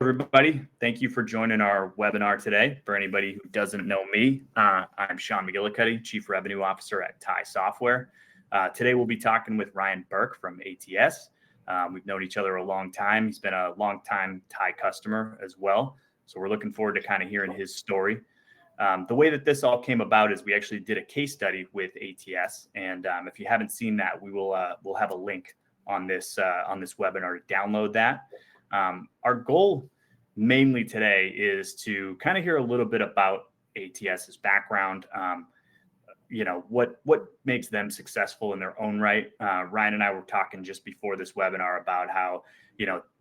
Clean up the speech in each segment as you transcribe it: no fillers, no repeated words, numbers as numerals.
Everybody, thank you for joining our webinar today. For anybody who doesn't know me, I'm Sean McGillicuddy, Chief Revenue Officer at Tai Software. Today we'll be talking with Ryan Burke from ATS. We've known each other a long time. He's been a long-time Tai customer as well. So we're looking forward to kind of hearing his story. The way that this all came about is we actually did a case study with ATS. And if you haven't seen that, we'll have a link on this webinar to download that. Our goal mainly today is to kind of hear a little bit about ATS's background, what makes them successful in their own right. Ryan and I were talking just before this webinar about how,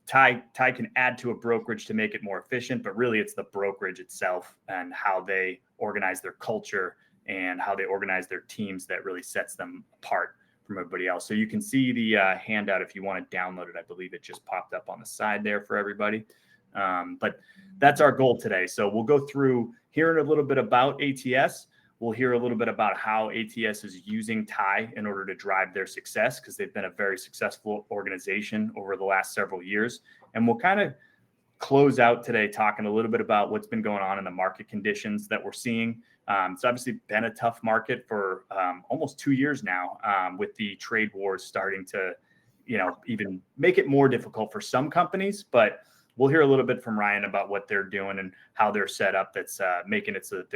Tai can add to a brokerage to make it more efficient, but really it's the brokerage itself and how they organize their culture and how they organize their teams that really sets them apart from everybody else. So you can see the handout if you want to download it. I believe it just popped up on the side there for everybody. But that's our goal today. So we'll go through hearing a little bit about ATS. We'll hear a little bit about how ATS is using Tai in order to drive their success, because they've been a very successful organization over the last several years. And we'll kind of close out today talking a little bit about what's been going on in the market conditions that we're seeing. It's obviously been a tough market for almost 2 years now, with the trade wars starting to, even make it more difficult for some companies. But we'll hear a little bit from Ryan about what they're doing and how they're set up. That's making it so that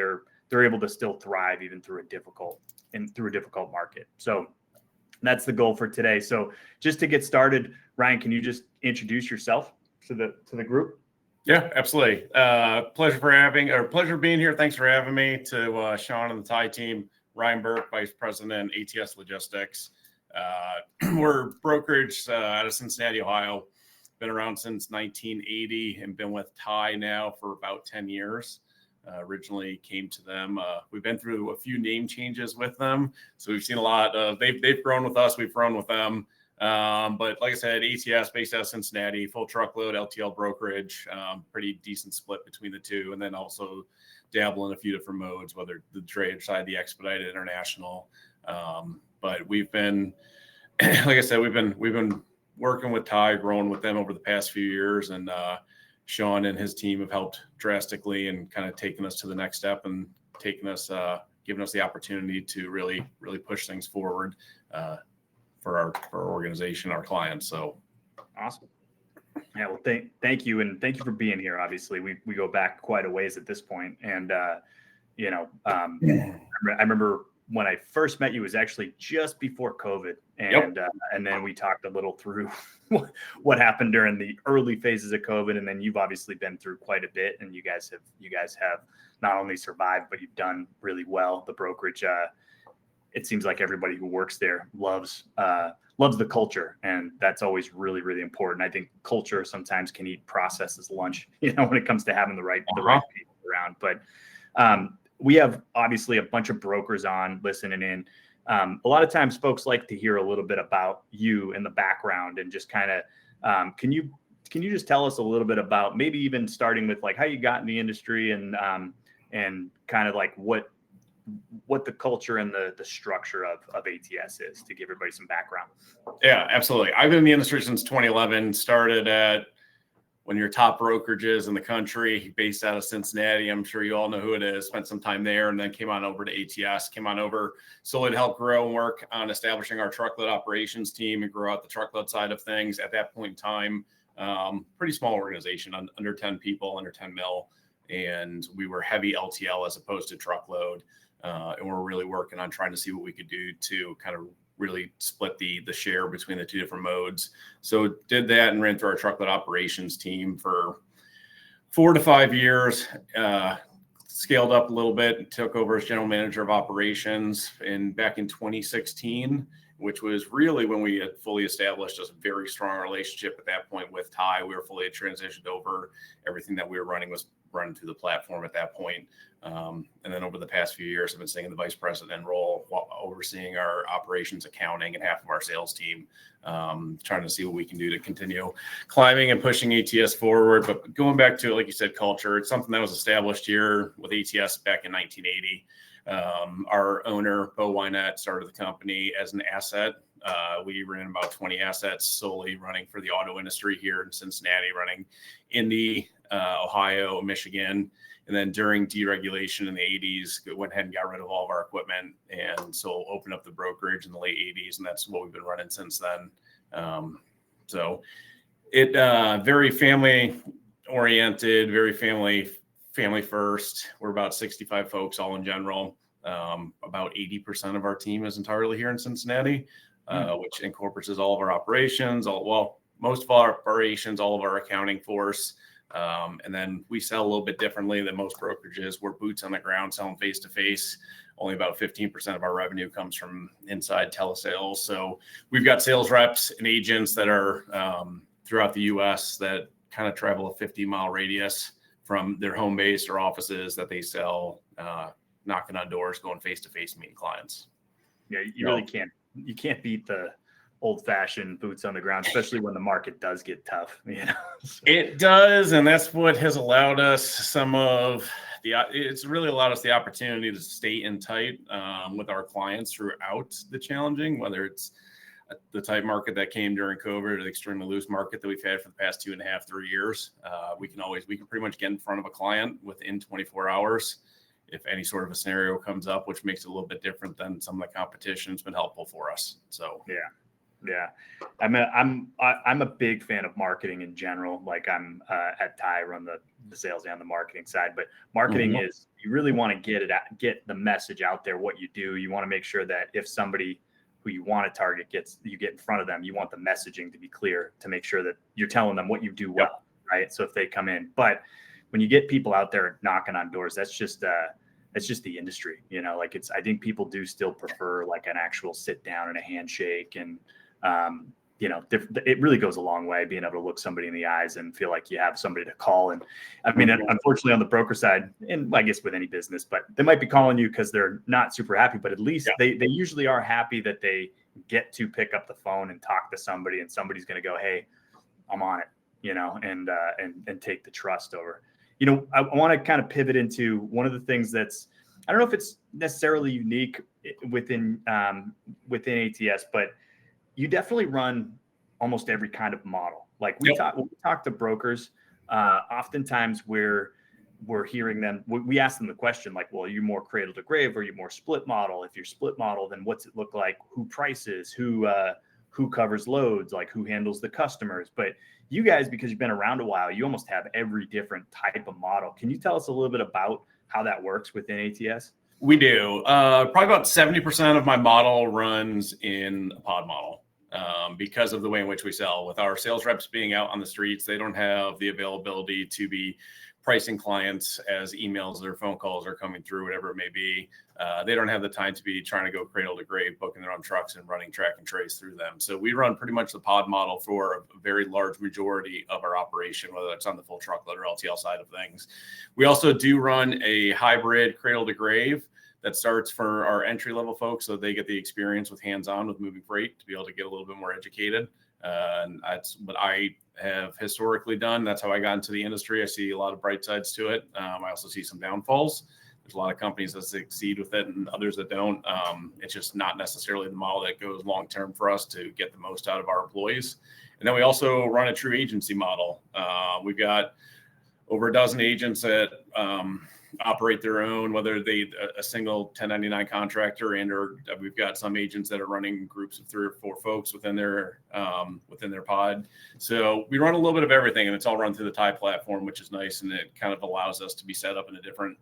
they're able to still thrive even through a difficult market. So that's the goal for today. So just to get started, Ryan, can you just introduce yourself to the group? Yeah, absolutely. Pleasure being here. Thanks for having me. To Sean and the Tai team, Ryan Burke, Vice President, ATS Logistics. We're brokerage out of Cincinnati, Ohio. Been around since 1980 and been with Tai now for about 10 years. Originally came to them. We've been through a few name changes with them. So we've seen a lot of, they've grown with us. We've grown with them. But like I said, ATS based out of Cincinnati, full truckload, LTL brokerage, pretty decent split between the two. And then also dabble in a few different modes, whether the trade side, the expedited, international. But we've been, like I said, we've been working with Tai, growing with them over the past few years. And Sean and his team have helped drastically and kind of taken us to the next step and taken us, given us the opportunity to really, really push things forward for our organization, our clients. So awesome. Yeah, well, thank you. And thank you for being here. Obviously, we go back quite a ways at this point. And, I remember when I first met you was actually just before COVID. And, Yep. And then we talked a little through what happened during the early phases of COVID. And then you've obviously been through quite a bit, and you guys have not only survived, but you've done really well. The brokerage, it seems like everybody who works there loves the culture, and that's always really, really important. I think culture sometimes can eat process as lunch, when it comes to having the right people around. But we have obviously a bunch of brokers on listening in. A lot of times folks like to hear a little bit about you and the background, and just kind of, can you just tell us a little bit about, maybe even starting with like how you got in the industry and kind of like what the culture and the structure of ATS is, to give everybody some background. Yeah, absolutely. I've been in the industry since 2011, started at one of your top brokerages in the country, based out of Cincinnati. I'm sure you all know who it is. Spent some time there, and then came on over to ATS, solely to help grow and work on establishing our truckload operations team and grow out the truckload side of things. At that point in time, pretty small organization, under 10 people, under 10 mil. And we were heavy LTL as opposed to truckload. And we're really working on trying to see what we could do to kind of really split the share between the two different modes. So did that and ran through our truckload operations team for 4 to 5 years, scaled up a little bit and took over as general manager of operations back in 2016, which was really when we had fully established a very strong relationship at that point with Tai. We were fully transitioned over. Everything that we were running was run through the platform at that point. And then over the past few years, I've been staying in the vice president role, while overseeing our operations, accounting, and half of our sales team, trying to see what we can do to continue climbing and pushing ATS forward. But going back to, like you said, culture, it's something that was established here with ATS back in 1980. Our owner, Bo Wynette, started the company as an asset We ran about 20 assets solely running for the auto industry here in Cincinnati, running Indy, Ohio, Michigan. And then during deregulation in the 80s, we went ahead and got rid of all of our equipment. And so opened up the brokerage in the late 80s. And that's what we've been running since then. So it very family oriented, very family first. We're about 65 folks all in general. About 80% of our team is entirely here in Cincinnati, which incorporates all of our operations, most of our operations, all of our accounting force. And then we sell a little bit differently than most brokerages. We're boots on the ground, selling face to face. Only about 15% of our revenue comes from inside telesales. So we've got sales reps and agents that are throughout the U.S. that kind of travel a 50-mile radius from their home base or offices that they sell, knocking on doors, going face to face, meeting clients. Yeah, really can't. You can't beat the old-fashioned boots on the ground, especially when the market does get tough. So. It does, and that's what has allowed us it's really allowed us the opportunity to stay in tight with our clients throughout the challenging, whether it's the tight market that came during COVID or the extremely loose market that we've had for the past 2.5, 3 years. We can pretty much get in front of a client within 24 hours. If any sort of a scenario comes up, which makes it a little bit different than some of the competition, it's been helpful for us. So, yeah. I'm a big fan of marketing in general. Like I'm at Tai, run the sales and the marketing side, but marketing is, you really want to get the message out there, what you do. You want to make sure that if somebody who you want to target you get in front of them, you want the messaging to be clear to make sure that you're telling them what you do well, right? So if they come in, but when you get people out there knocking on doors, that's just the industry, like I think people do still prefer like an actual sit down and a handshake. And, it really goes a long way being able to look somebody in the eyes and feel like you have somebody to call. And I mean, unfortunately on the broker side, and I guess with any business, but they might be calling you because they're not super happy, but at least they usually are happy that they get to pick up the phone and talk to somebody, and somebody's going to go, hey, I'm on it, and take the trust over. I want to kind of pivot into one of the things that's, I don't know if it's necessarily unique within ATS, but you definitely run almost every kind of model. Like when we talk to brokers, oftentimes we're hearing them, we ask them the question like, well, are you more cradle to grave or are you more split model? If you're split model, then what's it look like? Who prices, who covers loads, like who handles the customers? But you guys, because you've been around a while, you almost have every different type of model. Can you tell us a little bit about how that works within ATS? We do. Probably about 70% of my model runs in a pod model because of the way in which we sell. With our sales reps being out on the streets, they don't have the availability to be pricing clients as emails or phone calls are coming through, whatever it may be. They don't have the time to be trying to go cradle to grave, booking their own trucks and running track and trace through them. So we run pretty much the pod model for a very large majority of our operation, whether it's on the full truckload or LTL side of things. We also do run a hybrid cradle to grave that starts for our entry level folks so they get the experience with hands-on with moving freight to be able to get a little bit more educated. And that's what I have historically done. That's how I got into the industry. I see a lot of bright sides to it. I also see some downfalls. There's a lot of companies that succeed with it and others that don't. It's just not necessarily the model that goes long-term for us to get the most out of our employees. And then we also run a true agency model. We've got over a dozen agents that operate their own, whether they a single 1099 contractor or we've got some agents that are running groups of 3 or 4 folks within their pod. So we run a little bit of everything, and it's all run through the Tai platform, which is nice. And it kind of allows us to be set up in a different,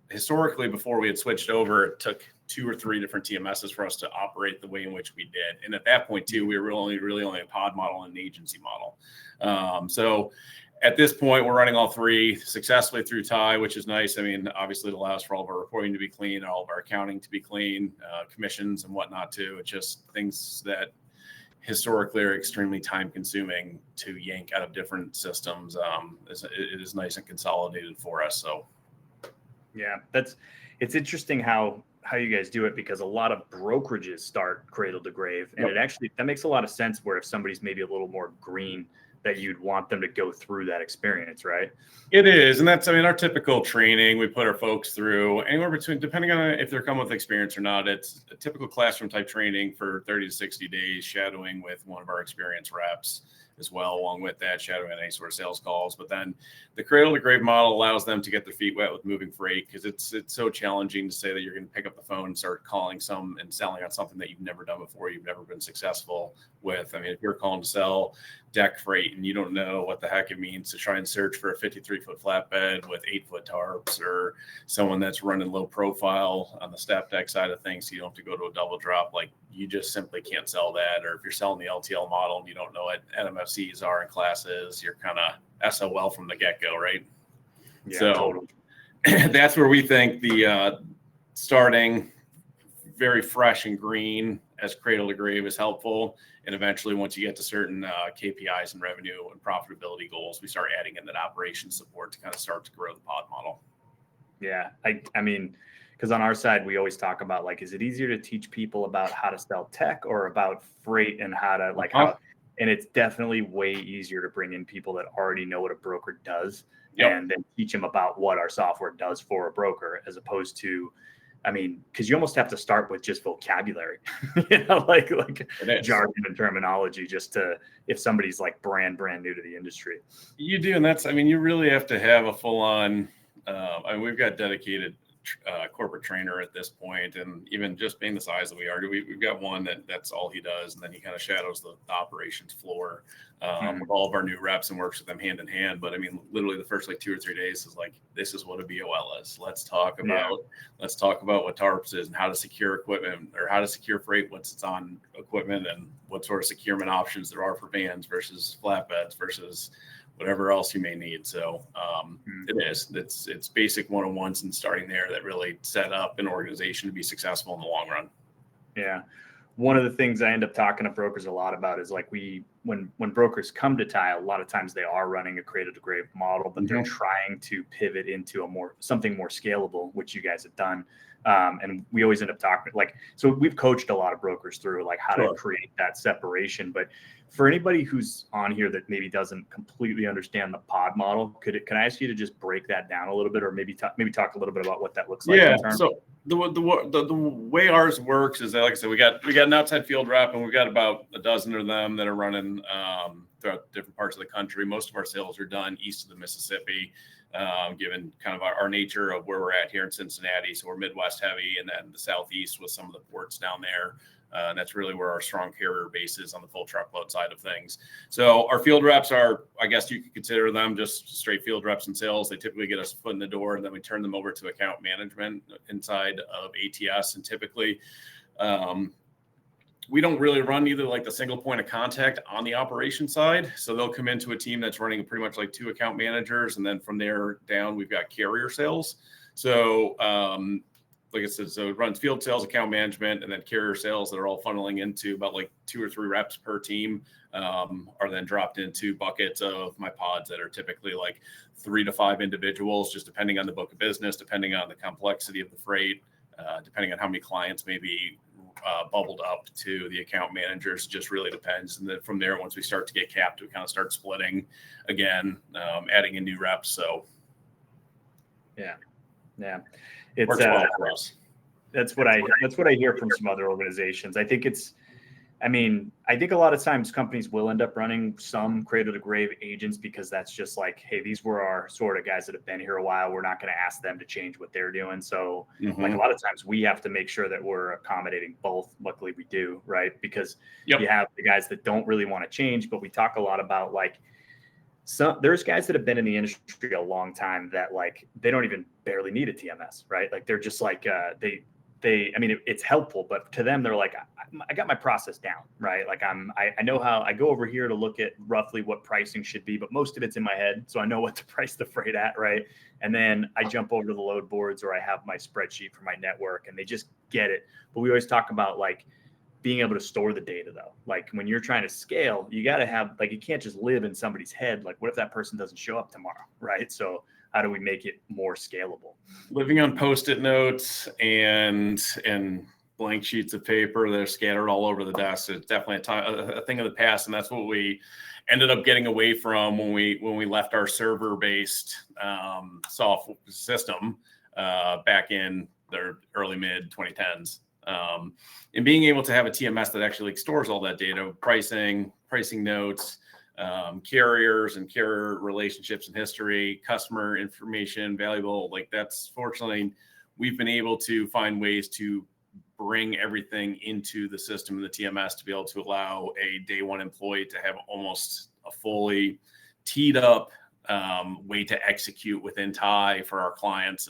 historically before we had switched over, it took 2 or 3 different TMSs for us to operate the way in which we did. And at that point too, we were really only a pod model and an agency model. So at this point, we're running all 3 successfully through Tai, which is nice. I mean, obviously it allows for all of our reporting to be clean, all of our accounting to be clean, commissions and whatnot too. It's just things that historically are extremely time consuming to yank out of different systems. It is nice and consolidated for us. So yeah, it's interesting how how you guys do it, because a lot of brokerages start cradle to grave, and that makes a lot of sense, where if somebody's maybe a little more green, that you'd want them to go through that experience, right? It is. And that's, I mean, our typical training, we put our folks through anywhere between, depending on if they're coming with experience or not, it's a typical classroom type training for 30 to 60 days, shadowing with one of our experienced reps as well, along with that, shadowing any sort of sales calls. But then the cradle to grave model allows them to get their feet wet with moving freight, because it's so challenging to say that you're going to pick up the phone and start calling some and selling on something that you've never done before, you've never been successful with. I mean, if you're calling to sell deck freight and you don't know what the heck it means to try and search for a 53-foot flatbed with 8-foot tarps, or someone that's running low profile on the step deck side of things, so you don't have to go to a double drop, like, you just simply can't sell that. Or if you're selling the LTL model and you don't know what NMFCs are in classes, you're kind of SOL from the get-go, right? Yeah, so totally. That's where we think the starting very fresh and green as cradle to grave is helpful. And eventually, once you get to certain KPIs and revenue and profitability goals, we start adding in that operations support to kind of start to grow the pod model. Yeah. I mean, because on our side, we always talk about, like, is it easier to teach people about how to sell tech or about freight, and how to and it's definitely way easier to bring in people that already know what a broker does, and then teach them about what our software does for a broker, as opposed to, I mean, because you almost have to start with just vocabulary, like jargon and terminology, just to, if somebody's like brand new to the industry. You do. And that's, I mean, you really have to have a full on, I mean, we've got dedicated corporate trainer at this point, and even just being the size that we are, we've got one that's all he does, and then he kind of shadows the operations floor with all of our new reps and works with them hand in hand. But I mean, literally the first like 2 or 3 days is like, this is what a BOL is. Let's talk about what tarps is, and how to secure equipment, or how to secure freight once it's on equipment, and what sort of securement options there are for vans versus flatbeds versus whatever else you may need. So it's basic one-on-ones and starting there that really set up an organization to be successful in the long run. Yeah. One of the things I end up talking to brokers a lot about is, like, when brokers come to Tai, a lot of times they are running a cradle to grave model, but they're trying to pivot into something more scalable, which you guys have done. And we always end up talking, like, so we've coached a lot of brokers through, like, how to create that separation. But for anybody who's on here that maybe doesn't completely understand the pod model, can I ask you to just break that down a little bit, or maybe talk a little bit about what that looks like? Yeah. So the way ours works is that, like I said, we got an outside field rep, and we've got about a dozen of them that are running throughout different parts of the country. Most of our sales are done east of the Mississippi, given kind of our nature of where we're at here in Cincinnati. So we're Midwest heavy, and then the Southeast with some of the ports down there. And that's really where our strong carrier base is on the full truckload side of things. So our field reps are, I guess you could consider them just straight field reps in sales. They typically get us a foot in the door, and then we turn them over to account management inside of ATS. And typically, we don't really run either like the single point of contact on the operation side. So they'll come into a team that's running pretty much like 2 account managers. And then from there down, we've got carrier sales. So, like I said, so it runs field sales, account management, and then carrier sales that are all funneling into about like 2 or 3 reps per team, are then dropped into buckets of my pods that are typically like 3 to 5 individuals, just depending on the book of business, depending on the complexity of the freight, depending on how many clients may be bubbled up to the account managers. Just really depends. And then from there, once we start to get capped, we kind of start splitting again, adding in new reps. So yeah, it's works well for us. That's what I hear from some other organizations. I think a lot of times companies will end up running some cradle to grave agents, because that's just like, hey, these were our sort of guys that have been here a while. We're not going to ask them to change what they're doing. So like a lot of times we have to make sure that we're accommodating both. Luckily we do, right? Because you have the guys that don't really want to change, but we talk a lot about, like, there's guys that have been in the industry a long time that, like, they don't even barely need a TMS, right? Like, they're just like, it's helpful, but to them, they're like, I got my process down, right? Like, I know how I go over here to look at roughly what pricing should be, but most of it's in my head. So I know what to price the freight at, right? And then I jump over to the load boards, or I have my spreadsheet for my network, and they just get it. But we always talk about, like, being able to store the data, though. Like, when you're trying to scale, you got to have, like, you can't just live in somebody's head. Like, what if that person doesn't show up tomorrow, right? So how do we make it more scalable? Living on Post-it notes and blank sheets of paper that are scattered all over the desk is definitely a thing of the past, and that's what we ended up getting away from when we left our server-based software system back in the early mid 2010s. And being able to have a TMS that actually stores all that data, pricing notes, carriers and carrier relationships and history, customer information, valuable, like that's fortunately, we've been able to find ways to bring everything into the system of the TMS to be able to allow a day one employee to have almost a fully teed up way to execute within Tai for our clients,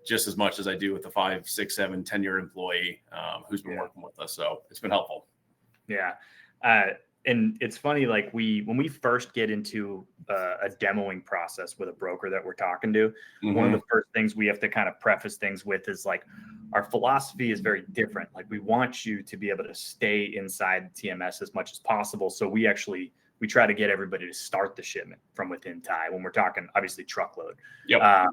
just as much as I do with the 5, 6, 7, 10-year employee who's been working with us. So it's been helpful. Yeah. And it's funny, like when we first get into a demoing process with a broker that we're talking to, one of the first things we have to kind of preface things with is like, our philosophy is very different. Like we want you to be able to stay inside the TMS as much as possible. So we try to get everybody to start the shipment from within Tai when we're talking, obviously, truckload. Yep.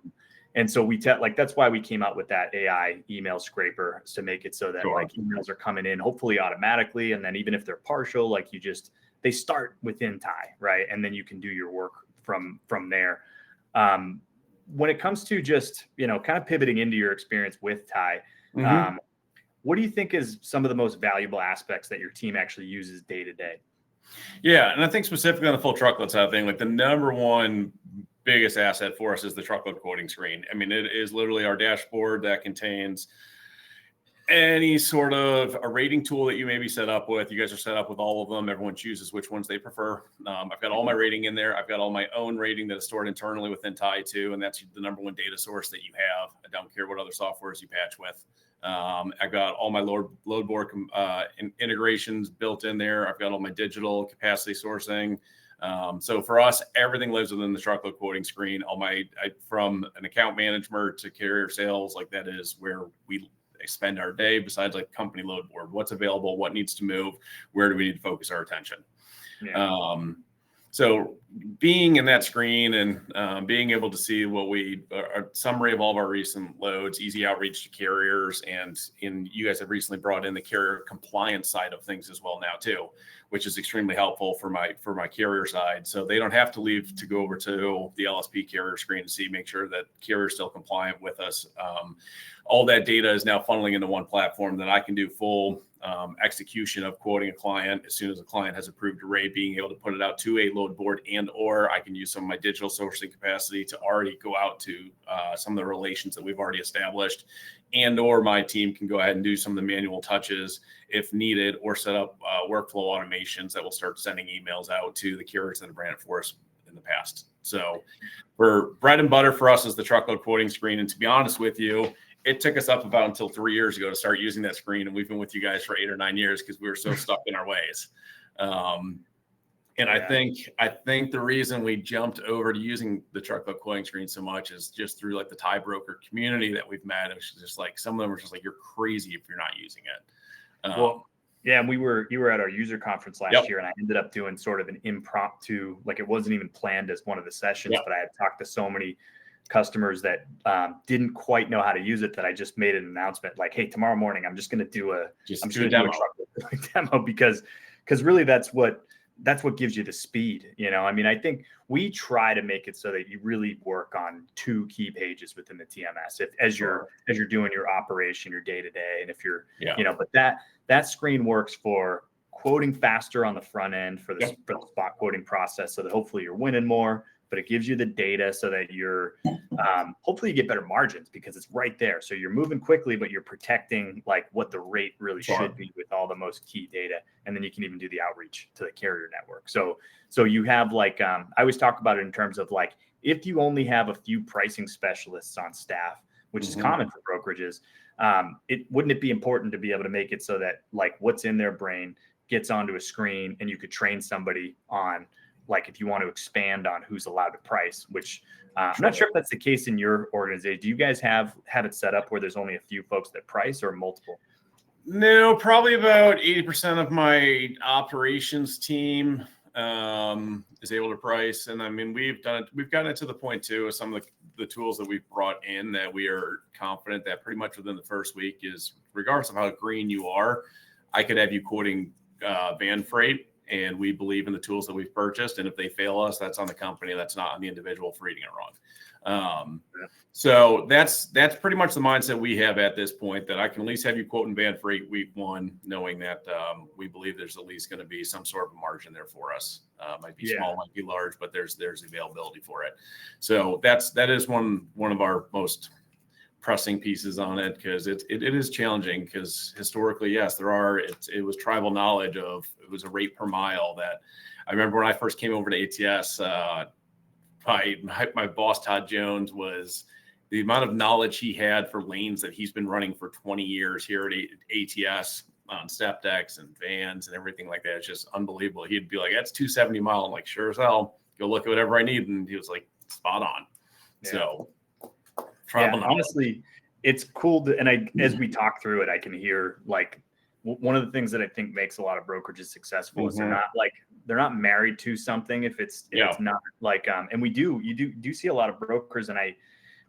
And so that's why we came out with that AI email scraper, to make it so that like emails are coming in hopefully automatically. And then even if they're partial, like they start within Tai, right? And then you can do your work from there. When it comes to just, kind of pivoting into your experience with Tai, what do you think is some of the most valuable aspects that your team actually uses day to day? Yeah. And I think specifically on the full truckload side of thing, like the number one biggest asset for us is the truckload quoting screen. I mean, it is literally our dashboard that contains any sort of a rating tool that you may be set up with. You guys are set up with all of them. Everyone chooses which ones they prefer. I've got all my rating in there. I've got all my own rating that is stored internally within Tai too. And that's the number one data source that you have. I don't care what other softwares you patch with. I've got all my load board integrations built in there. I've got all my digital capacity sourcing. So for us, everything lives within the truckload quoting screen. From an account management to carrier sales, like that is where we spend our day, besides like company load board, what's available, what needs to move, where do we need to focus our attention. So being in that screen and being able to see a summary of all of our recent loads, easy outreach to carriers, and you guys have recently brought in the carrier compliance side of things as well now too, which is extremely helpful for my carrier side. So they don't have to leave to go over to the LSP carrier screen to make sure that carrier is still compliant with us. All that data is now funneling into one platform that I can do full execution of quoting a client as soon as a client has approved a rate, being able to put it out to a load board, or I can use some of my digital sourcing capacity to already go out to some of the relations that we've already established, or my team can go ahead and do some of the manual touches if needed, or set up workflow automations that will start sending emails out to the carriers that have ran it for us in the past. So for bread and butter for us is the truckload quoting screen. And to be honest with you, it took us up about until 3 years ago to start using that screen. And we've been with you guys for 8 or 9 years because we were so stuck in our ways. I think the reason we jumped over to using the truckload quoting screen so much is just through like the Tai broker community that we've met. It's just like, some of them were just like, you're crazy if you're not using it. And you were at our user conference last year, and I ended up doing sort of an impromptu, like it wasn't even planned as one of the sessions, but I had talked to so many customers that didn't quite know how to use it that I just made an announcement like, hey, tomorrow morning I'm just going to do a demo because really that's what gives you the speed. I mean, I think we try to make it so that you really work on 2 key pages within the TMS as you're doing your operation, your day to day, and if you're but that screen works for quoting faster on the front end for the spot quoting process, so that hopefully you're winning more. But it gives you the data so that you're hopefully you get better margins because it's right there. So you're moving quickly, but you're protecting like what the rate really should be with all the most key data. And then you can even do the outreach to the carrier network. So you have like, I always talk about it in terms of like, if you only have a few pricing specialists on staff, which is common for brokerages, wouldn't it be important to be able to make it so that like what's in their brain gets onto a screen and you could train somebody on, like if you want to expand on who's allowed to price, which I'm not sure if that's the case in your organization. Do you guys have it set up where there's only a few folks that price or multiple? No, probably about 80% of my operations team is able to price. And I mean, we've gotten it to the point too, with some of the tools that we've brought in that we are confident that pretty much within the first week is, regardless of how green you are, I could have you quoting van freight, and we believe in the tools that we've purchased. And if they fail us, that's on the company. That's not on the individual for reading it wrong. So that's pretty much the mindset we have at this point, that I can at least have you quoting van freight week one, knowing that we believe there's at least going to be some sort of a margin there for us. Might be small, might be large, but there's availability for it. So that is one of our most pressing pieces on it, because it is challenging, because historically, yes, it was tribal knowledge of, it was a rate per mile. That I remember when I first came over to ATS, my boss, Todd Jones, was the amount of knowledge he had for lanes that he's been running for 20 years here at ATS on step decks and vans and everything like that. It's just unbelievable. He'd be like, that's 270 mile. I'm like, sure as hell, go look at whatever I need. And he was like, spot on. Yeah. So honestly, it's cool as we talk through it, I can hear like one of the things that I think makes a lot of brokerages successful is they're not married to something. If it's not like, and you do see a lot of brokers, and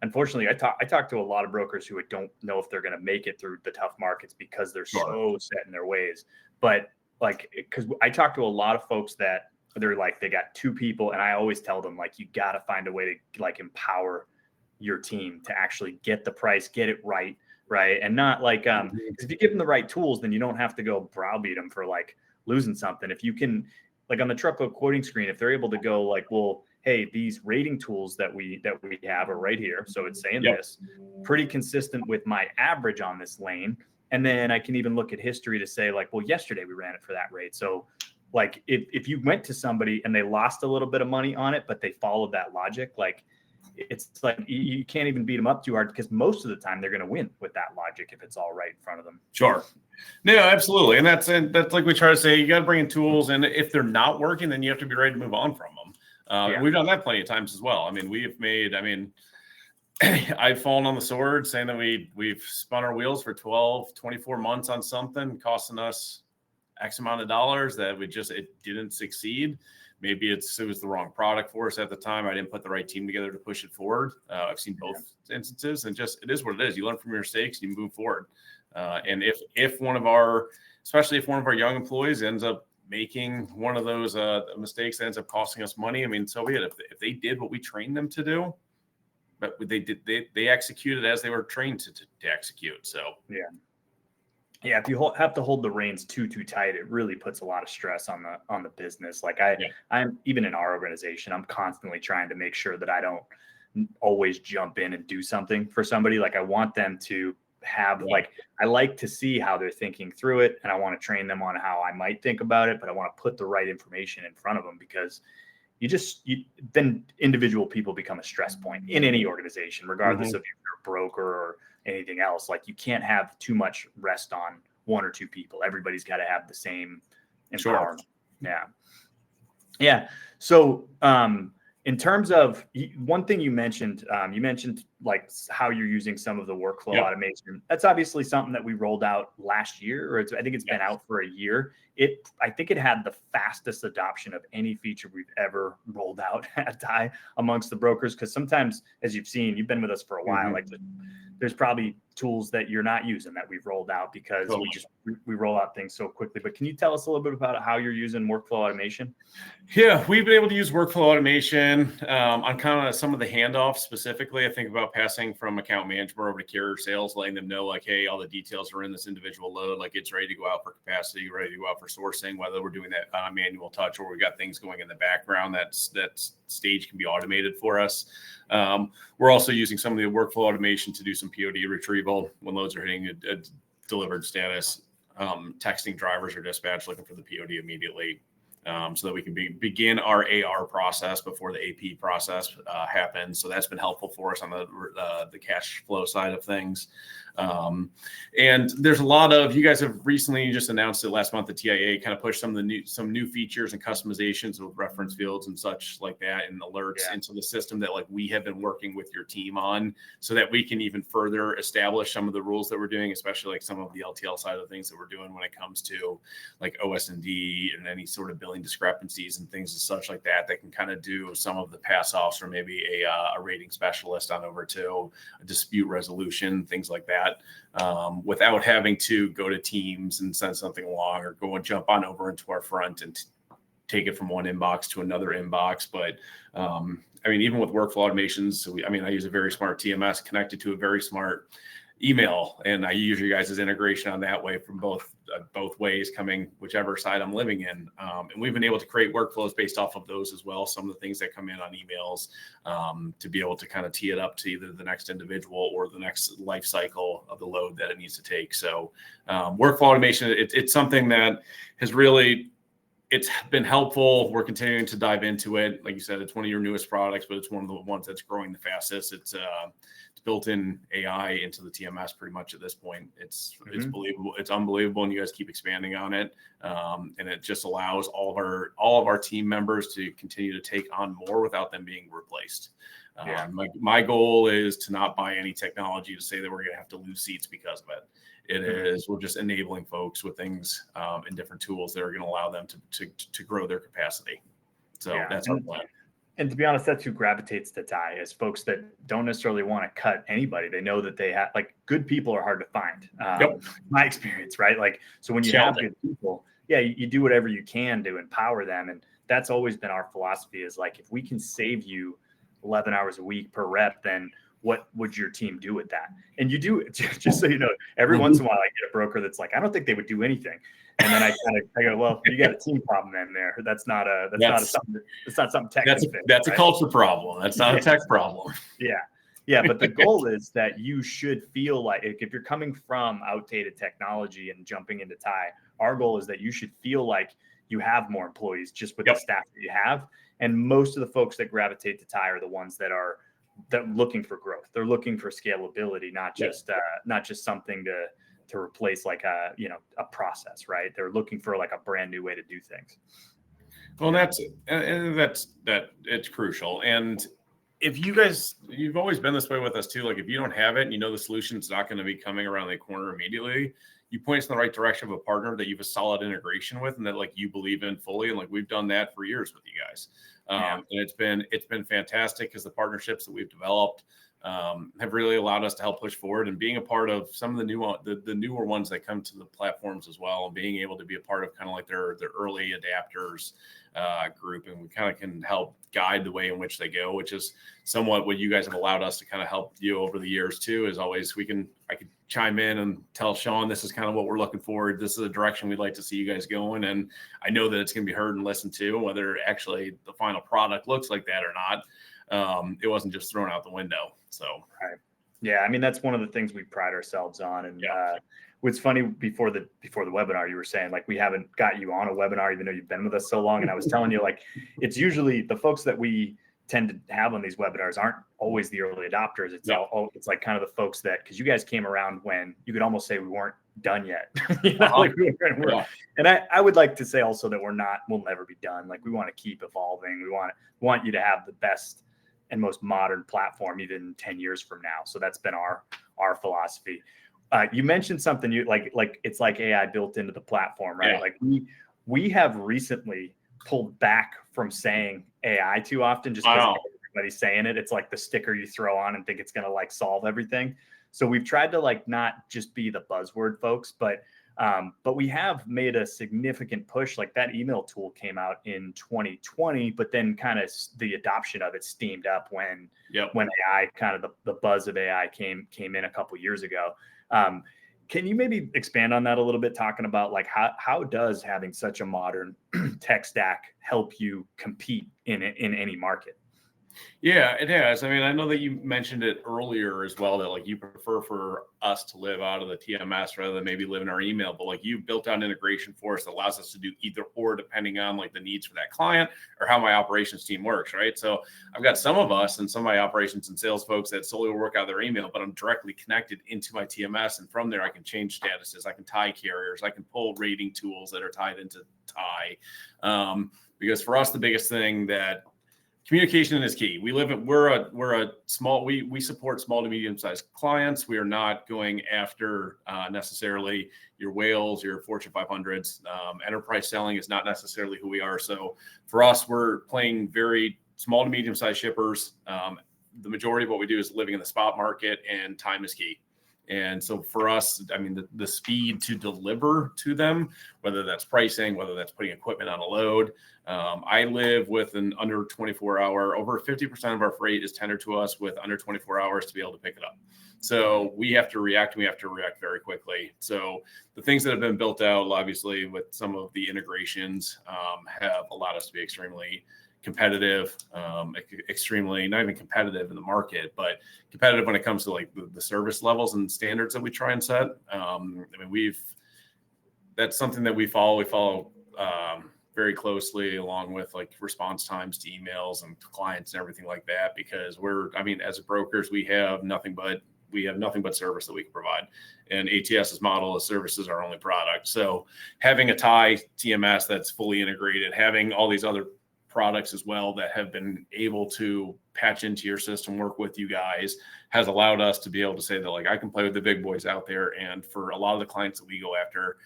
unfortunately, I talk to a lot of brokers who don't know if they're going to make it through the tough markets because they're so set in their ways. But like, because I talk to a lot of folks that they're like, they got two people, and I always tell them, like, you got to find a way to like empower your team to actually get the price, get it right. And not like, because if you give them the right tools, then you don't have to go browbeat them for like losing something. If you can, like on the Truckload quoting screen, if they're able to go like, well, hey, these rating tools that we have are right here. So it's saying this, pretty consistent with my average on this lane. And then I can even look at history to say like, well, yesterday we ran it for that rate. So like if you went to somebody and they lost a little bit of money on it, but they followed that logic, like it's like you can't even beat them up too hard, because most of the time they're going to win with that logic if it's all right in front of them. Sure. No, absolutely. And that's like we try to say, you got to bring in tools. And if they're not working, then you have to be ready to move on from them. And we've done that plenty of times as well. I mean, I've fallen on the sword saying that we've spun our wheels for 12, 24 months on something, costing us X amount of dollars that it didn't succeed. Maybe it was the wrong product for us at the time. I didn't put the right team together to push it forward. I've seen both instances, and just, it is what it is. You learn from your mistakes, you move forward. And especially if one of our young employees ends up making one of those mistakes that ends up costing us money, I mean, so be it. If they did what we trained them to do, but they executed as they were trained to execute. So yeah, if you have to hold the reins too tight, it really puts a lot of stress on the business. Like I'm even in our organization, I'm constantly trying to make sure that I don't always jump in and do something for somebody. Like I want them to have I like to see how they're thinking through it, and I want to train them on how I might think about it, but I want to put the right information in front of them, because then individual people become a stress point in any organization, regardless of if you're a broker or anything else. Like you can't have too much rest on one or two people. Everybody's got to have the same empowerment. Yeah. So in terms of one thing you mentioned like how you're using some of the workflow automation. That's obviously something that we rolled out last year, or I think it's been out for a year. I think it had the fastest adoption of any feature we've ever rolled out at Tai amongst the brokers. Because sometimes, as you've seen, you've been with us for a while, like there's probably tools that you're not using that we've rolled out because we roll out things so quickly. But can you tell us a little bit about how you're using workflow automation? Yeah, we've been able to use workflow automation on kind of some of the handoffs. Specifically, I think about passing from account management over to carrier sales, letting them know like, hey, all the details are in this individual load. Like it's ready to go out for capacity, ready to go out for sourcing, whether we're doing that on a manual touch or we got things going in the background that stage can be automated for us. We're also using some of the workflow automation to do some POD retrieval when loads are hitting a delivered status, texting drivers or dispatch looking for the POD immediately, so that we can begin our AR process before the AP process happens. So that's been helpful for us on the cash flow side of things. And there's a lot of, you guys have recently just announced it last month, the TIA kind of pushed some new features and customizations with reference fields and such like that, and alerts into the system that like we have been working with your team on, so that we can even further establish some of the rules that we're doing, especially like some of the LTL side of things that we're doing when it comes to like OS&D and any sort of billing discrepancies and things and such like that can kind of do some of the pass offs or maybe a rating specialist on over to a dispute resolution, things like that, without having to go to Teams and send something along or go and jump on over into our front and take it from one inbox to another inbox. But I mean, even with workflow automations, I use a very smart TMS connected to a very smart email, and I use your guys' integration on that way from both ways, coming whichever side I'm living in. And we've been able to create workflows based off of those as well. Some of the things that come in on emails, to be able to kind of tee it up to either the next individual or the next life cycle of the load that it needs to take. So workflow automation, it's something that has really, it's been helpful. We're continuing to dive into it. Like you said, it's one of your newest products, but it's one of the ones that's growing the fastest. It's built-in AI into the TMS pretty much at this point. It's believable. It's unbelievable, and you guys keep expanding on it. And it just allows all of our team members to continue to take on more without them being replaced. My goal is to not buy any technology to say that we're going to have to lose seats because of it. It is, we're just enabling folks with things and different tools that are going to allow them to grow their capacity. So that's our plan. And to be honest, that's who gravitates to Tai, is folks that don't necessarily want to cut anybody. They know that they have, like, good people are hard to find. My experience, right? Like, so when you have good people, you do whatever you can to empower them. And that's always been our philosophy, is like, if we can save you 11 hours a week per rep, then what would your team do with that? And you do, just so you know, every once in a while I get a broker that's like, I don't think they would do anything. And then I go, well, you got a team problem in there. That's not something tech. That's a culture problem. That's not a tech problem. Yeah. But the goal is that you should feel like, if you're coming from outdated technology and jumping into Tai, our goal is that you should feel like you have more employees just with the staff that you have. And most of the folks that gravitate to Tai are the ones that are looking for growth. They're looking for scalability, not just something to replace like a process, right? They're looking for like a brand new way to do things. Well, that's it's crucial. And if you've always been this way with us too. Like, if you don't have it and you know the solution's not going to be coming around the corner immediately, you point us in the right direction of a partner that you have a solid integration with and that like you believe in fully. And like, we've done that for years with you guys. And it's been fantastic, because the partnerships that we've developed have really allowed us to help push forward, and being a part of some of the newer ones that come to the platforms as well, and being able to be a part of kind of like their early adapters group, and we kind of can help guide the way in which they go, which is somewhat what you guys have allowed us to kind of help you over the years too. Is always I could chime in and tell Sean, this is kind of what we're looking for. This is the direction we'd like to see you guys going, and I know that it's going to be heard and listened to. Whether actually the final product looks like that or not, it wasn't just thrown out the window. So yeah, I mean, that's one of the things we pride ourselves on. And what's funny, before the webinar, you were saying like, we haven't got you on a webinar even though you've been with us so long. And I was telling you, like, it's usually the folks that we tend to have on these webinars aren't always the early adopters. It's like kind of the folks that, because you guys came around when you could almost say we weren't done yet. And I would like to say also that we'll never be done. Like, we want to keep evolving. We want you to have the best and most modern platform even 10 years from now. So that's been our philosophy. You mentioned something you like it's like AI built into the platform, right? Like we have recently pulled back from saying AI too often, just because everybody's saying it. It's like the sticker you throw on and think it's going to like solve everything. So we've tried to like not just be the buzzword folks, but we have made a significant push. Like, that email tool came out in 2020, but then kind of the adoption of it steamed up when AI, kind of the buzz of AI came in a couple of years ago. Can you maybe expand on that a little bit, talking about like how does having such a modern tech stack help you compete in any market? Yeah, it has. I mean, I know that you mentioned it earlier as well, that like you prefer for us to live out of the TMS rather than maybe live in our email, but like you've built out integration for us that allows us to do either or depending on like the needs for that client or how my operations team works, right? So I've got some of us and some of my operations and sales folks that solely work out their email, but I'm directly connected into my TMS. And from there, I can change statuses. I can tie carriers. I can pull rating tools that are tied into tie. Because for us, the biggest thing that communication is key. We're a small, we support small to medium sized clients. We are not going after necessarily your whales, your Fortune 500s. Enterprise selling is not necessarily who we are. So for us, we're playing very small to medium sized shippers. The majority of what we do is living in the spot market, and time is key. And so for us, I mean, the speed to deliver to them, whether that's pricing, whether that's putting equipment on a load. I live with an under 24-hour, over 50% of our freight is tendered to us with under 24 hours to be able to pick it up. So we have to react, and we have to react very quickly. So the things that have been built out, obviously, with some of the integrations have allowed us to be extremely competitive, extremely not even competitive in the market, but competitive when it comes to like the service levels and standards that we try and set. I mean, that's something that we follow. We follow very closely, along with like response times to emails and clients and everything like that, because as brokers, we have nothing but service that we can provide. And ATS's model of service is our only product. So having a Tai TMS that's fully integrated, having all these other products as well that have been able to patch into your system, work with you guys, has allowed us to be able to say that like I can play with the big boys out there. And for a lot of the clients that we go after,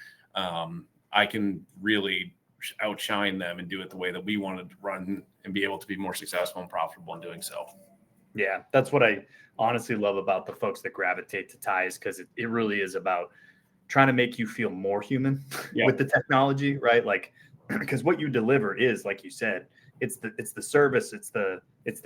I can really outshine them and do it the way that we wanted to run and be able to be more successful and profitable in doing so. Yeah, that's what I honestly love about the folks that gravitate to ties, because it really is about trying to make you feel more human with the technology, right? Like, because what you deliver is, like you said, it's the service, it's the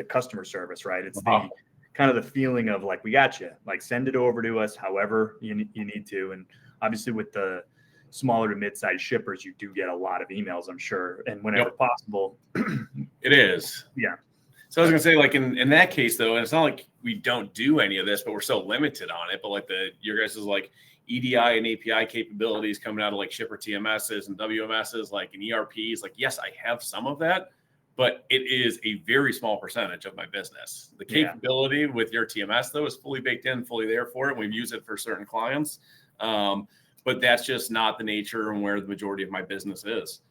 customer service, right? It's the kind of the feeling of like, we got you, like send it over to us however you need to. And obviously with the smaller to mid-sized shippers, you do get a lot of emails, I'm sure, and whenever possible. It is. Yeah. So I was gonna say, like in that case though, and it's not like we don't do any of this, but we're so limited on it. But like your guys' like EDI and API capabilities coming out of like shipper TMSs and WMSs, like in ERPs, like yes, I have some of that, but it is a very small percentage of my business. The capability with your TMS though is fully baked in, fully there for it. We've used it for certain clients, but that's just not the nature and where the majority of my business is.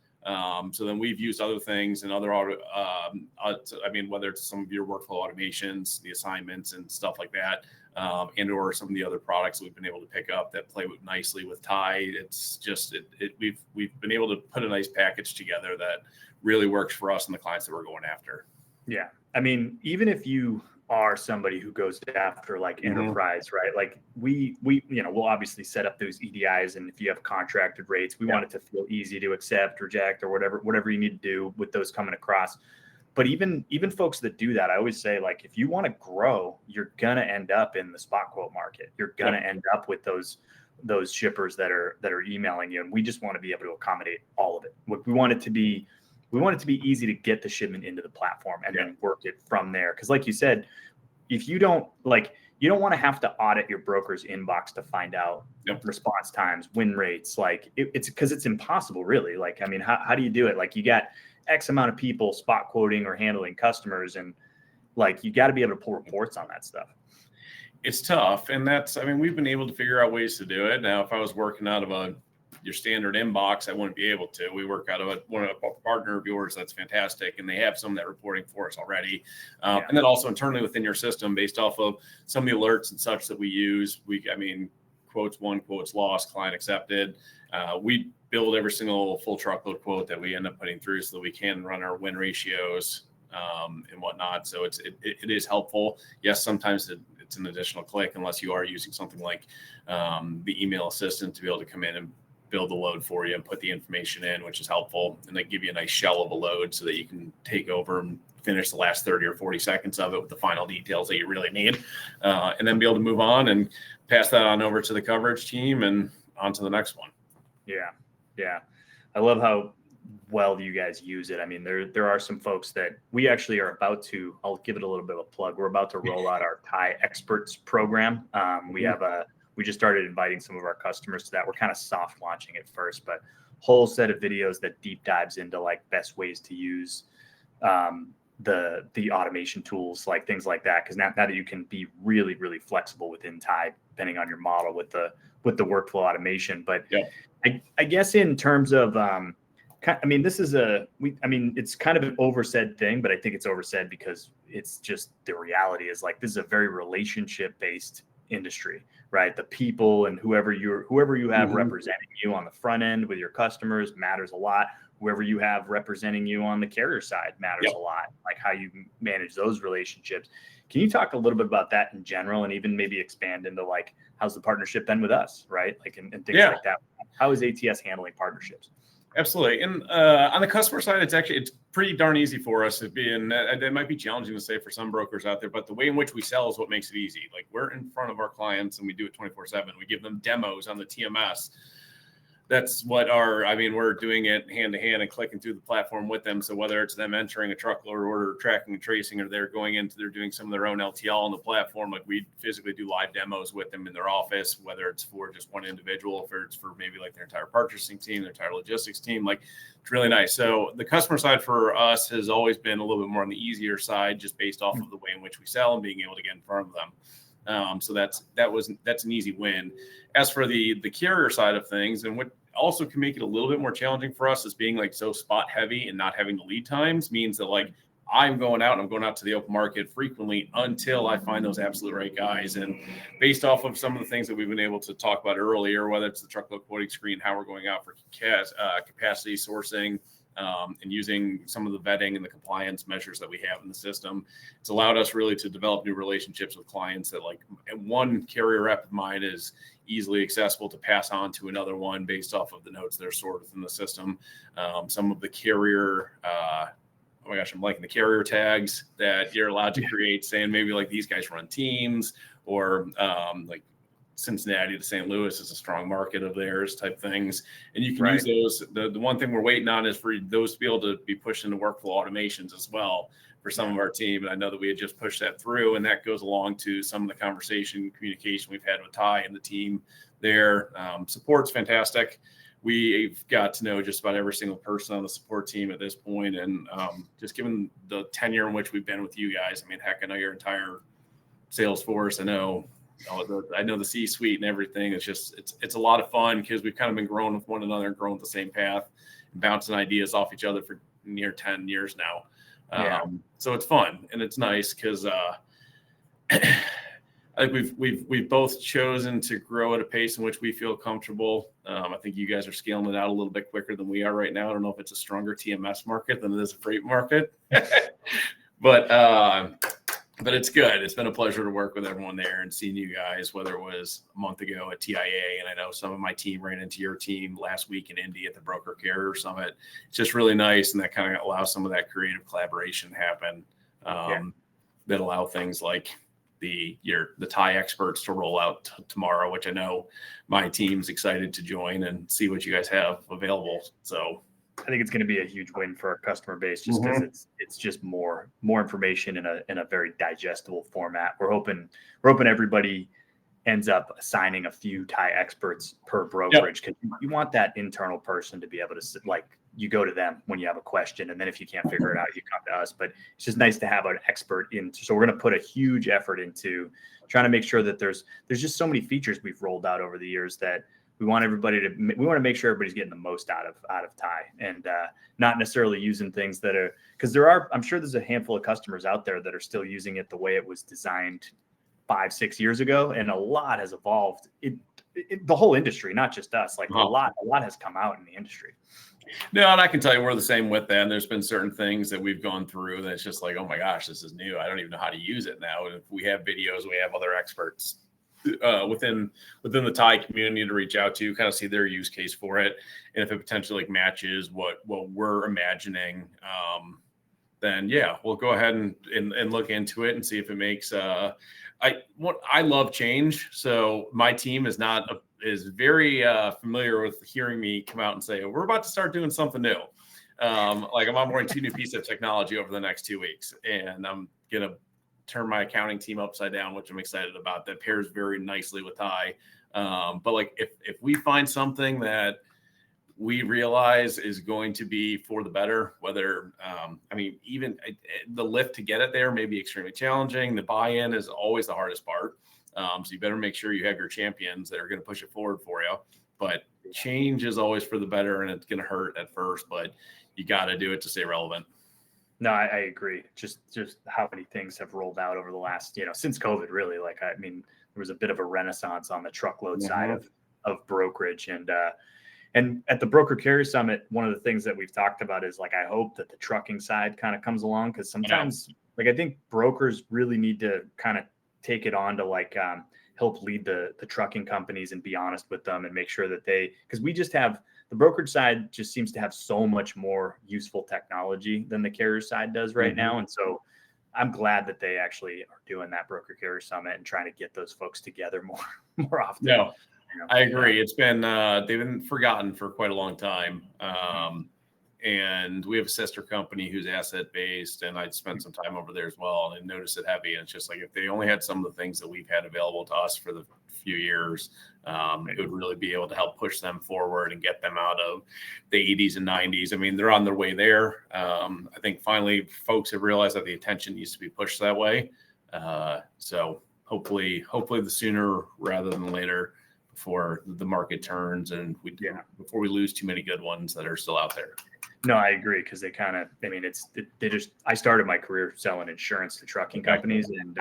So then we've used other things and other whether it's some of your workflow automations, the assignments and stuff like that, and or some of the other products that we've been able to pick up that play nicely with Tai. It's just we've been able to put a nice package together that really works for us and the clients that we're going after. Yeah, I mean, even if you are somebody who goes after like enterprise, right? Like we we'll obviously set up those EDIs, and if you have contracted rates, we want it to feel easy to accept, reject, or whatever you need to do with those coming across. But even folks that do that, I always say, like, if you want to grow, you're gonna end up in the spot quote market. You're gonna end up with those shippers that are emailing you, and we just want to be able to accommodate all of it. We want it to be easy to get the shipment into the platform and then work it from there. Because like you said, if you don't want to have to audit your broker's inbox to find out response times, win rates. Like it's because it's impossible, really. Like, I mean, how do you do it? Like, you got X amount of people spot quoting or handling customers, and like, you got to be able to pull reports on that stuff. It's tough. And we've been able to figure out ways to do it. Now, if I was working out of your standard inbox, I wouldn't be able to. We work out of a partner of yours that's fantastic, and they have some of that reporting for us already. And then also internally within your system, based off of some of the alerts and such that we use, quotes won, quotes lost, client accepted. We build every single full truckload quote that we end up putting through so that we can run our win ratios and whatnot. So it is helpful. Yes, sometimes it's an additional click unless you are using something like the email assistant to be able to come in and build the load for you and put the information in, which is helpful. And they give you a nice shell of a load so that you can take over and finish the last 30 or 40 seconds of it with the final details that you really need. And then be able to move on and pass that on over to the coverage team and on to the next one. Yeah. Yeah. I love how well you guys use it. I mean, there are some folks that we actually are about to, I'll give it a little bit of a plug. We're about to roll out our Tai Experts program. We just started inviting some of our customers to that. We're kind of soft launching it first, but whole set of videos that deep dives into like best ways to use the automation tools, like things like that. Because now that you can be really, really flexible within Tai, depending on your model with the workflow automation. But I guess in terms of, I mean, it's kind of an oversaid thing, but I think it's oversaid because it's just the reality is like, this is a very relationship based industry, right? The people and whoever you have representing you on the front end with your customers matters a lot. Whoever you have representing you on the carrier side matters a lot, like how you manage those relationships. Can you talk a little bit about that in general, and even maybe expand into like, how's the partnership been with us, right? Like, and things like that. How is ATS handling partnerships? Absolutely. And on the customer side, it's pretty darn easy for us. It might be challenging to say for some brokers out there, but the way in which we sell is what makes it easy. Like, we're in front of our clients and we do it 24/7. We give them demos on the TMS. That's what we're doing it hand to hand and clicking through the platform with them. So whether it's them entering a truckload order, tracking and tracing, or they're doing some of their own LTL on the platform, like we physically do live demos with them in their office, whether it's for just one individual, if it's for maybe like their entire purchasing team, their entire logistics team, like it's really nice. So the customer side for us has always been a little bit more on the easier side, just based off of the way in which we sell and being able to get in front of them. So that's an easy win. As for the carrier side of things, and what also can make it a little bit more challenging for us is being like so spot heavy and not having the lead times means that like I'm going out to the open market frequently until I find those absolute right guys. And based off of some of the things that we've been able to talk about earlier, whether it's the truckload quoting screen, how we're going out for capacity sourcing, and using some of the vetting and the compliance measures that we have in the system, it's allowed us really to develop new relationships with clients that like one carrier rep of mine is easily accessible to pass on to another one based off of the notes that are stored within the system. Some of the carrier, I'm liking the carrier tags that you're allowed to create, saying maybe like these guys run teams, or like Cincinnati to St. Louis is a strong market of theirs type things. And you can use those. The one thing we're waiting on is for those to be able to be pushed into workflow automations as well for some of our team. And I know that we had just pushed that through, and that goes along to some of the communication we've had with Tai and the team there. Support's fantastic. We've got to know just about every single person on the support team at this point. And just given the tenure in which we've been with you guys, I mean, heck, I know your entire sales force. I know the C-suite and everything. It's a lot of fun because we've kind of been growing with one another and growing with the same path and bouncing ideas off each other for near 10 years now. So it's fun and it's nice because I think we've both chosen to grow at a pace in which we feel comfortable. I think you guys are scaling it out a little bit quicker than we are right now. I don't know if it's a stronger TMS market than it is a freight market, but it's good. It's been a pleasure to work with everyone there and seeing you guys, whether it was a month ago at TIA, and I know some of my team ran into your team last week in Indy at the Broker Carrier Summit. It's just really nice, and that kind of allows some of that creative collaboration to happen that allow things like the Tai experts to roll out tomorrow, which I know my team's excited to join and see what you guys have available. So I think it's going to be a huge win for our customer base, just because it's just more information in a very digestible format. We're hoping everybody ends up assigning a few Tai experts per brokerage, because you want that internal person to be able to sit, like, you go to them when you have a question, and then if you can't figure it out, you come to us. But it's just nice to have an expert in. So we're going to put a huge effort into trying to make sure that there's just so many features we've rolled out over the years that we want to make sure everybody's getting the most out of Tai, and not necessarily using things that are, because I'm sure there's a handful of customers out there that are still using it the way it was designed 5-6 years ago, and a lot has evolved. The whole industry, not just us, like a lot has come out in the industry. No, and I can tell you we're the same with that. And there's been certain things that we've gone through that's just like, oh my gosh, this is new. I don't even know how to use it now. And if we have videos, we have other experts within the Tai community to reach out to, kind of see their use case for it. And if it potentially matches what we're imagining, then we'll go ahead and look into it and see if it makes I love change. So my team is very familiar with hearing me come out and say, we're about to start doing something new. Like I'm onboarding 2 new pieces of technology over the next 2 weeks, and I'm going to turn my accounting team upside down, which I'm excited about. That pairs very nicely with Tai. But like if we find something that we realize is going to be for the better, whether, I mean, even the lift to get it there may be extremely challenging. The buy-in is always the hardest part. So you better make sure you have your champions that are going to push it forward for you. But change is always for the better, and it's going to hurt at first, but you got to do it to stay relevant. No, I agree. Just how many things have rolled out over the last, since COVID, really. Like, I mean, there was a bit of a renaissance on the truckload side of brokerage. And at the Broker Carrier Summit, one of the things that we've talked about is like, I hope that the trucking side kind of comes along, because sometimes, I think brokers really need to kind of take it on to like help lead the trucking companies and be honest with them and make sure that because we just have, the brokerage side just seems to have so much more useful technology than the carrier side does right now. And so I'm glad that they actually are doing that Broker Carrier Summit and trying to get those folks together more often. No, I agree. It's been, they've been forgotten for quite a long time. And we have a sister company who's asset-based, and I'd spent some time over there as well and noticed it heavy. And it's just like, if they only had some of the things that we've had available to us for the few years, it would really be able to help push them forward and get them out of the 80s and 90s. I mean, they're on their way there. I think finally folks have realized that the attention needs to be pushed that way. So hopefully the sooner rather than later, before the market turns and before we lose too many good ones that are still out there. No, I agree. Cause they kind of, I mean, I started my career selling insurance to trucking companies, and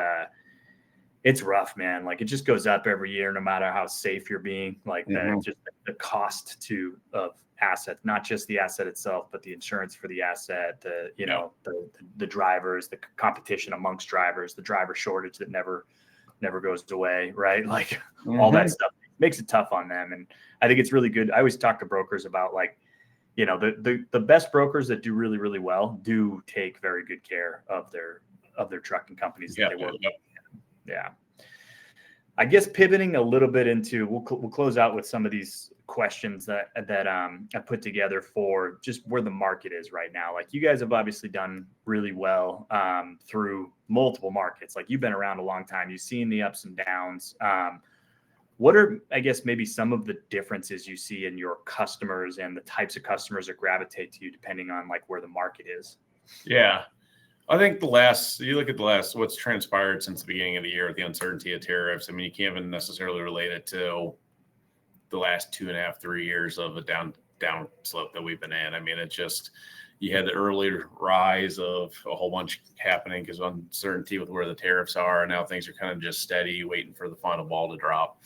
it's rough, man. Like, it just goes up every year, no matter how safe you're being. Like just the cost of assets, not just the asset itself, but the insurance for the asset, the drivers, the competition amongst drivers, the driver shortage that never goes away. Right. Like all that stuff makes it tough on them. And I think it's really good. I always talk to brokers about like, the best brokers that do really, really well do take very good care of their trucking companies that they work with. Yeah. I guess pivoting a little bit into, we'll close out with some of these questions that I put together for just where the market is right now. Like, you guys have obviously done really well through multiple markets. Like, you've been around a long time. You've seen the ups and downs. What are, I guess, maybe some of the differences you see in your customers and the types of customers that gravitate to you depending on like where the market is? Yeah. I think you look at what's transpired since the beginning of the year with the uncertainty of tariffs. I mean, you can't even necessarily relate it to the last 2.5, 3 years of a down slope that we've been in. I mean, you had the early rise of a whole bunch happening because of uncertainty with where the tariffs are. And now things are kind of just steady, waiting for the final ball to drop.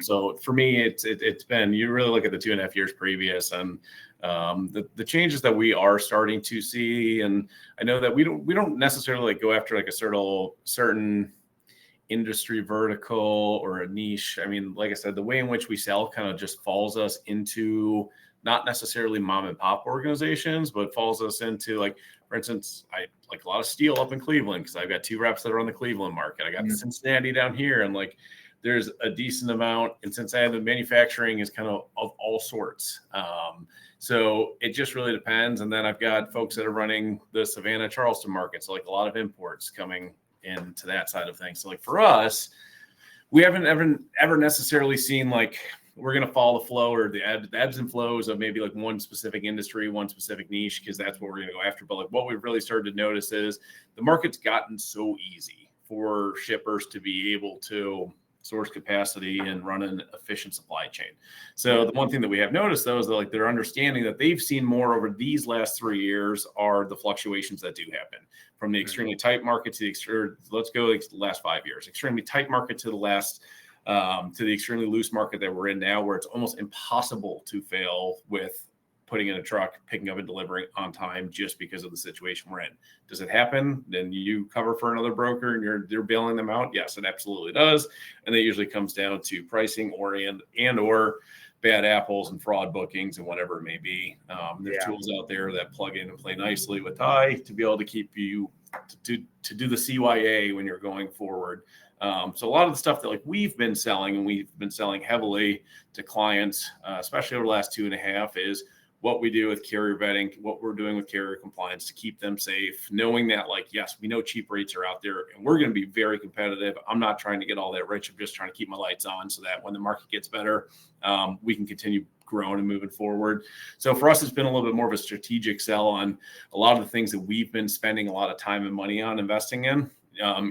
So for me, it's been, you really look at the 2.5 years previous, and the changes that we are starting to see. And I know that we don't necessarily like go after like a certain industry vertical or a niche. I mean, like I said, the way in which we sell kind of just falls us into not necessarily mom and pop organizations, but falls us into, like, for instance, I like a lot of steel up in Cleveland because I've got 2 reps that are on the Cleveland market. I got the Cincinnati down here, and like there's a decent amount. And Cincinnati, the manufacturing is kind of all sorts. So it just really depends. And then I've got folks that are running the Savannah, Charleston market. So like a lot of imports coming into that side of things. So like for us, we haven't ever necessarily seen like we're going to follow the flow or the ebbs and flows of maybe like one specific industry, one specific niche, because that's what we're going to go after. But like what we've really started to notice is the market's gotten so easy for shippers to be able to source capacity and run an efficient supply chain. So the one thing that we have noticed, though, is that like they're understanding that they've seen more over these last 3 years are the fluctuations that do happen from the extremely tight market to let's go like the last 5 years, extremely tight market to the extremely loose market that we're in now, where it's almost impossible to fail with putting in a truck, picking up and delivering on time just because of the situation we're in. Does it happen? Then you cover for another broker and you're bailing them out? Yes, it absolutely does. And that usually comes down to pricing or bad apples and fraud bookings and whatever it may be. There's tools out there that plug in and play nicely with Tai to be able to keep you to do the CYA when you're going forward. So a lot of the stuff that like we've been selling, and we've been selling heavily to clients, especially over the last 2.5, is what we do with carrier vetting, what we're doing with carrier compliance to keep them safe, knowing that, like, yes, we know cheap rates are out there and we're going to be very competitive. I'm not trying to get all that rich. I'm just trying to keep my lights on so that when the market gets better, we can continue growing and moving forward. So for us, it's been a little bit more of a strategic sell on a lot of the things that we've been spending a lot of time and money on investing in,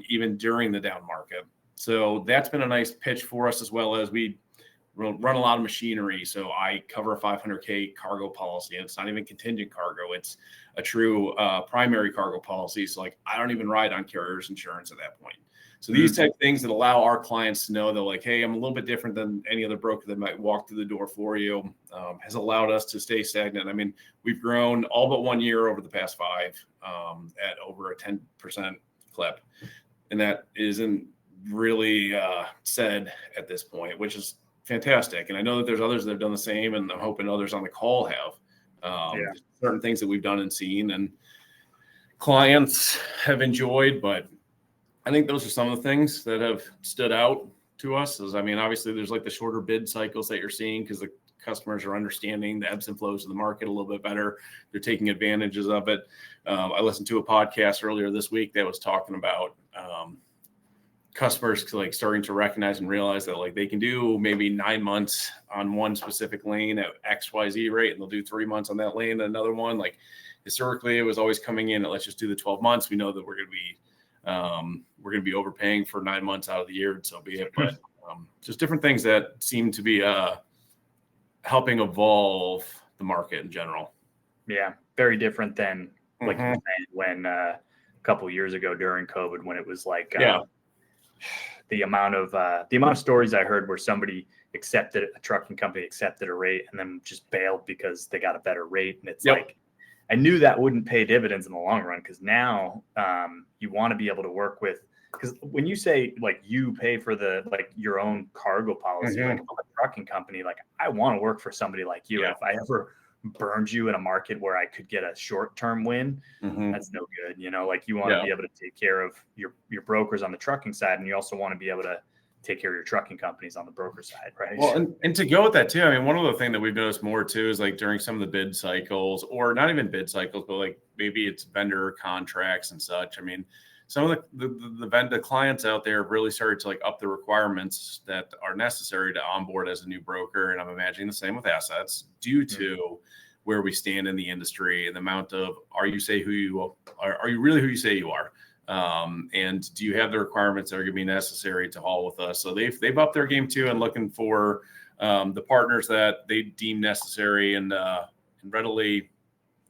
even during the down market. So that's been a nice pitch for us, as well as we run a lot of machinery. So I cover a 500K cargo policy, and it's not even contingent cargo. It's a true primary cargo policy. So like, I don't even ride on carrier's insurance at that point. So these type of things that allow our clients to know that, like, hey, I'm a little bit different than any other broker that might walk through the door for you, has allowed us to stay stagnant. I mean, we've grown all but 1 year over the past 5 at over a 10% clip. And that isn't really said at this point, which is fantastic. And I know that there's others that have done the same, and I'm hoping others on the call have certain things that we've done and seen and clients have enjoyed. But I think those are some of the things that have stood out to us. I mean, obviously there's like the shorter bid cycles that you're seeing because the customers are understanding the ebbs and flows of the market a little bit better. They're taking advantages of it. I listened to a podcast earlier this week that was talking about customers like starting to recognize and realize that, like, they can do maybe 9 months on one specific lane at XYZ rate, and they'll do 3 months on that lane, another one. Like, historically, it was always coming in at, let's just do the 12 months. We know that we're going to be overpaying for 9 months out of the year, and so be it. But just different things that seem to be helping evolve the market in general. Yeah, very different than like you were saying when a couple of years ago during COVID, when it was like the amount of stories I heard where somebody a trucking company accepted a rate and then just bailed because they got a better rate, and it's like, I knew that wouldn't pay dividends in the long run, because now you want to be able to work with, because when you say like you pay for your own cargo policy, like a trucking company, like I want to work for somebody like you. If I ever burned you in a market where I could get a short-term win, that's no good. Like, you want to be able to take care of your brokers on the trucking side, and you also want to be able to take care of your trucking companies on the broker side, right? Well, and to go with that too, I mean, one other thing that we've noticed more too is like during some of the bid cycles, or not even bid cycles, but like maybe it's vendor contracts and such. I mean, some of the clients out there have really started to like up the requirements that are necessary to onboard as a new broker. And I'm imagining the same with assets, due to where we stand in the industry and the amount of, are you really who you say you are? And do you have the requirements that are going to be necessary to haul with us? So they've upped their game too, and looking for the partners that they deem necessary and readily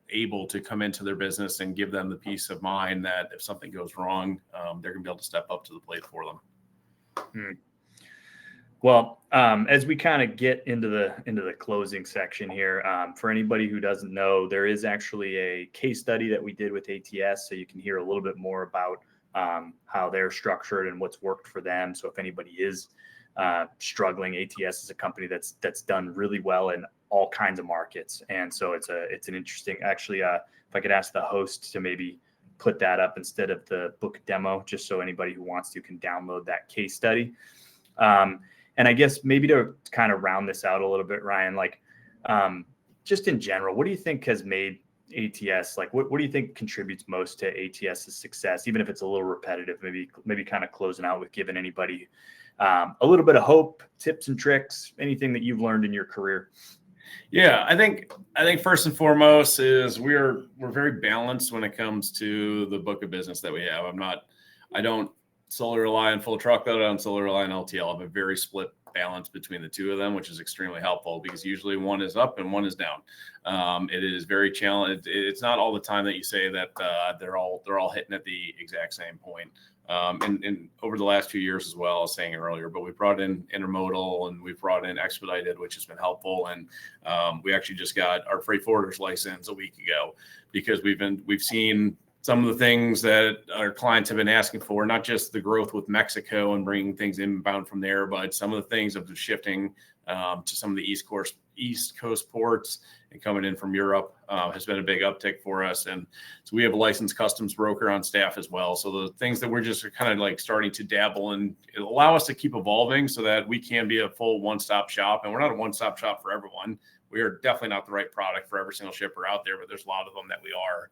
able to come into their business and give them the peace of mind that if something goes wrong, they're going to be able to step up to the plate for them. Well, as we kind of get into the closing section here, for anybody who doesn't know, there is actually a case study that we did with ATS, so you can hear a little bit more about how they're structured and what's worked for them. So if anybody is struggling, ATS is a company that's done really well in all kinds of markets, and so it's an interesting. Actually, if I could ask the host to maybe put that up instead of the book demo, just so anybody who wants to can download that case study. And I guess maybe to kind of round this out a little bit, Ryan, like just in general, what do you think has made ATS, like what do you think contributes most to ATS's success, even if it's a little repetitive, maybe kind of closing out with giving anybody a little bit of hope, tips and tricks, anything that you've learned in your career? Yeah, I think first and foremost is we're very balanced when it comes to the book of business that we have. I don't solely rely on full truckload. I don't solely rely on LTL. I have a very split balance between the two of them, which is extremely helpful because usually one is up and one is down. It is very challenging. It's not all the time that you say that they're all hitting at the exact same point. And over the last few years as well, I was saying earlier, but we brought in intermodal and we brought in expedited, which has been helpful. And we actually just got our freight forwarders license a week ago because we've seen some of the things that our clients have been asking for, not just the growth with Mexico and bringing things inbound from there, but some of the things of the shifting to some of the East Coast ports and coming in from Europe has been a big uptick for us. And so we have a licensed customs broker on staff as well. So the things that we're just kind of like starting to dabble in, it'll allow us to keep evolving so that we can be a full one-stop shop. And we're not a one-stop shop for everyone. We are definitely not the right product for every single shipper out there, but there's a lot of them that we are.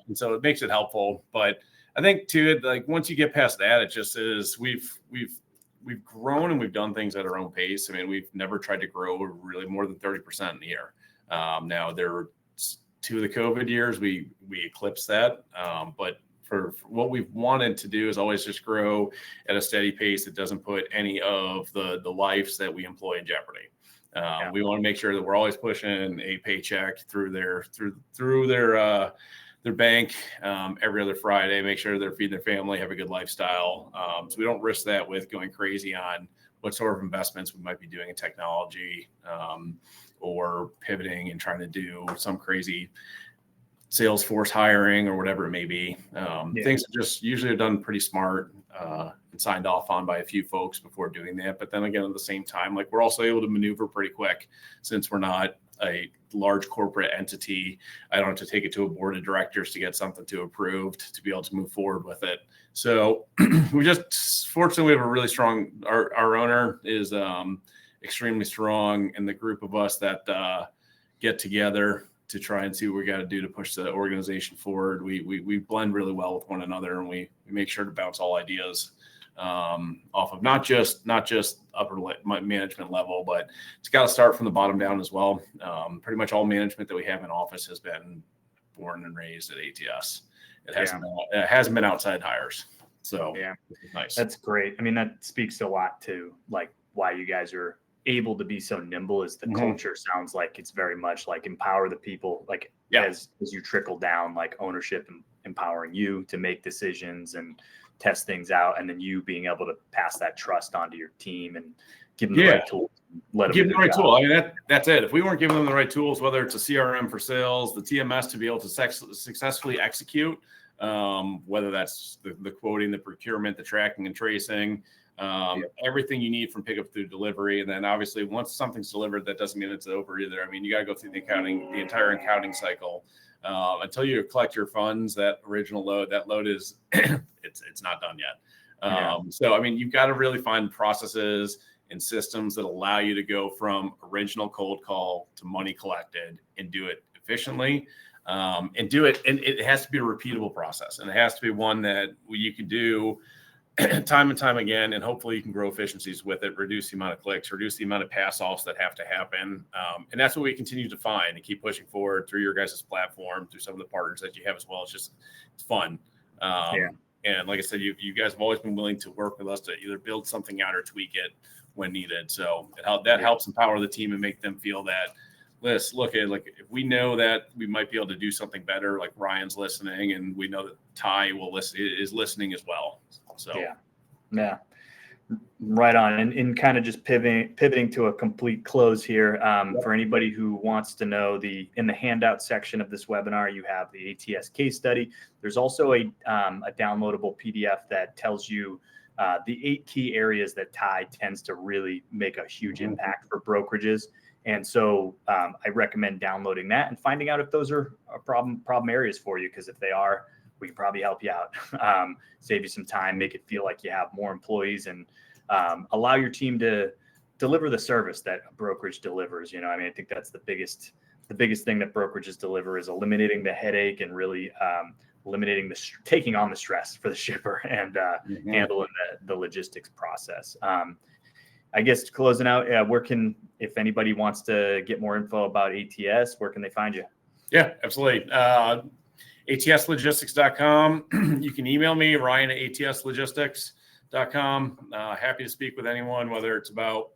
And so it makes it helpful. But I think too, like once you get past that, it just is we've grown and we've done things at our own pace. I mean, we've never tried to grow really more than 30% in a year. Now there were 2 of the COVID years we eclipsed that. But for what we've wanted to do is always just grow at a steady pace that doesn't put any of the lives that we employ in jeopardy. We want to make sure that we're always pushing a paycheck through their bank every other Friday, make sure they're feeding their family, have a good lifestyle. So we don't risk that with going crazy on what sort of investments we might be doing in technology or pivoting and trying to do some crazy Salesforce hiring or whatever it may be. Things are just usually are done pretty smart and signed off on by a few folks before doing that. But then again, at the same time, like we're also able to maneuver pretty quick since we're not a large corporate entity. I don't have to take it to a board of directors to get something to approved to be able to move forward with it. So we just fortunately we have a really strong. Our owner is extremely strong, and the group of us that get together to try and see what we got to do to push the organization forward. We blend really well with one another, and we make sure to bounce all ideas off of not just upper management level, but it's got to start from the bottom down as well. Pretty much all management that we have in office has been born and raised at ATS. It hasn't been outside hires. So nice. That's great. I mean, that speaks a lot to like why you guys are able to be so nimble. Is the culture sounds like it's very much like empower the people, like as you trickle down, like ownership and empowering you to make decisions and test things out, and then you being able to pass that trust onto your team and give them the right tools. Give them the right tool. I mean, that's it. If we weren't giving them the right tools, whether it's a CRM for sales, the TMS to be able to successfully execute, whether that's the quoting, the procurement, the tracking and tracing, everything you need from pickup through delivery. And then obviously once something's delivered, that doesn't mean it's over either. I mean, you got to go through the entire accounting cycle. Until you collect your funds, that original load, that load is, it's not done yet. So, I mean, you've got to really find processes and systems that allow you to go from original cold call to money collected and do it efficiently. And do it. And it has to be a repeatable process, and it has to be one that you can do time and time again, and hopefully you can grow efficiencies with it, reduce the amount of clicks, reduce the amount of pass offs that have to happen. And that's what we continue to find and keep pushing forward through your guys' platform, through some of the partners that you have as well. It's fun. And like I said, you guys have always been willing to work with us to either build something out or tweak it when needed. So that helps empower the team and make them feel that, let's look at, like, if we know that we might be able to do something better, like Ryan's listening, and we know that Tai is listening as well. So right on. And kind of just pivoting to a complete close here. For anybody who wants to know, in the handout section of this webinar, you have the ATS case study. There's also a downloadable PDF that tells you the 8 key areas that Tai tends to really make a huge impact for brokerages. And so I recommend downloading that and finding out if those are problem areas for you, because if they are, we can probably help you out, save you some time, make it feel like you have more employees, and allow your team to deliver the service that a brokerage delivers. I mean, I think that's the biggest thing that brokerages deliver is eliminating the headache and really eliminating taking on the stress for the shipper and handling the logistics process. I guess closing out, if anybody wants to get more info about ATS, where can they find you? Yeah, absolutely. ATSlogistics.com. You can email me, Ryan at ATSlogistics.com. Happy to speak with anyone, whether it's about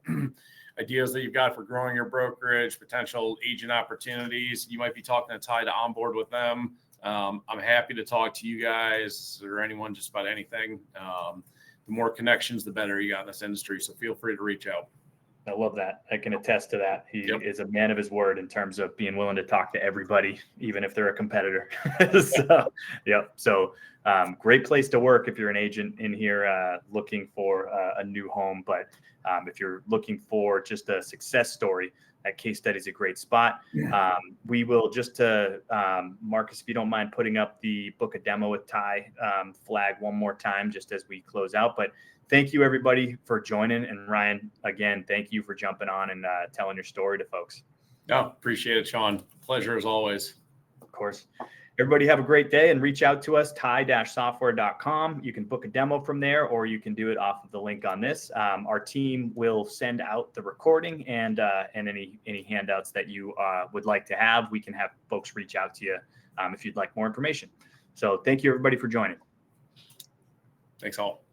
ideas that you've got for growing your brokerage, potential agent opportunities. You might be talking to Tai to onboard with them. I'm happy to talk to you guys or anyone just about anything. The more connections, the better you got in this industry. So feel free to reach out. I love that. I can attest to that. He is a man of his word in terms of being willing to talk to everybody, even if they're a competitor. So, great place to work if you're an agent in here looking for a new home. But if you're looking for just a success story, that case study is a great spot. We will Marcus, if you don't mind putting up the book a demo with Tai flag one more time, just as we close out. But thank you, everybody, for joining. And Ryan, again, thank you for jumping on and telling your story to folks. No, appreciate it, Sean. Pleasure as always. Of course. Everybody have a great day and reach out to us, tai-software.com. You can book a demo from there, or you can do it off of the link on this. Our team will send out the recording and any handouts that you would like to have. We can have folks reach out to you if you'd like more information. So thank you, everybody, for joining. Thanks all.